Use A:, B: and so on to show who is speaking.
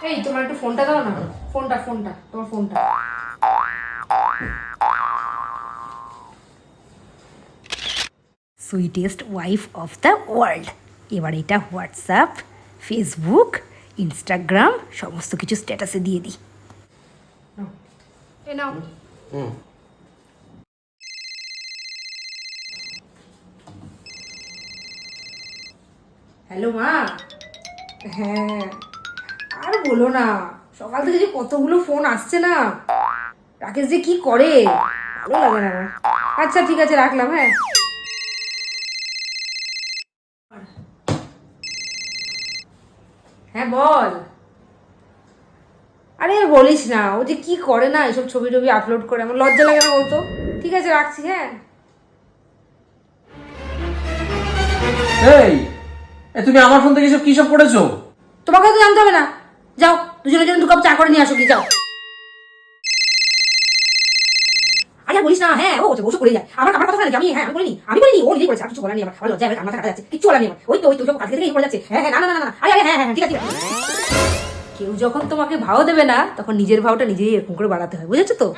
A: এই তোমার একটু ফোনটা দাও না, ফোনটা তোমার ফোনটা।
B: Sweetest wife of the world. এবার এটা হোয়াটসঅ্যাপ, ফেসবুক, ইনস্টাগ্রাম সমস্ত কিছু স্ট্যাটাসে দিয়ে দিই।
A: এ নাও। হ্যালো মা। হ্যাঁ, আর বলো না, সকাল থেকে যে কতগুলো ফোন আসছে না, রাকেশ যে কি করে ভালো লাগে না আমার। আচ্ছা ঠিক আছে, রাখলাম। হ্যাঁ হ্যাঁ বল। আরে আর বলিস না, ও যে কি করে না, এসব ছবি টবি আপলোড করে, আমার লজ্জা লাগে না বলতো। ঠিক আছে রাখছি। হ্যাঁ
C: এই তুমি আমার ফোন থেকে কি সব করেছো?
A: তোমাকে তো জানতে হবে না, যাও দুজনের জন্য 2 কাপ চা করে নিয়ে আসো, কি যাও। আরে আর বলিস না। হ্যাঁ ও বসে করে যায়, আমার কথা নাকি আমি? হ্যাঁ আমি বলিনি ও নিজেই করেছে। আর কিছু বলার নেই আমার লজ্জা কান্না কাটা যাচ্ছে, কিছু বলার নেই আমার। ওই তো সব কালকে থেকে করে যাচ্ছে। হ্যাঁ হ্যাঁ না আরে হ্যাঁ হ্যাঁ ঠিক আছে। কেউ যখন তোমাকে ভাও দেবে না, তখন নিজের ভাওটা নিজেই এরকম করে বাড়াতে হয়, বুঝেছো তো?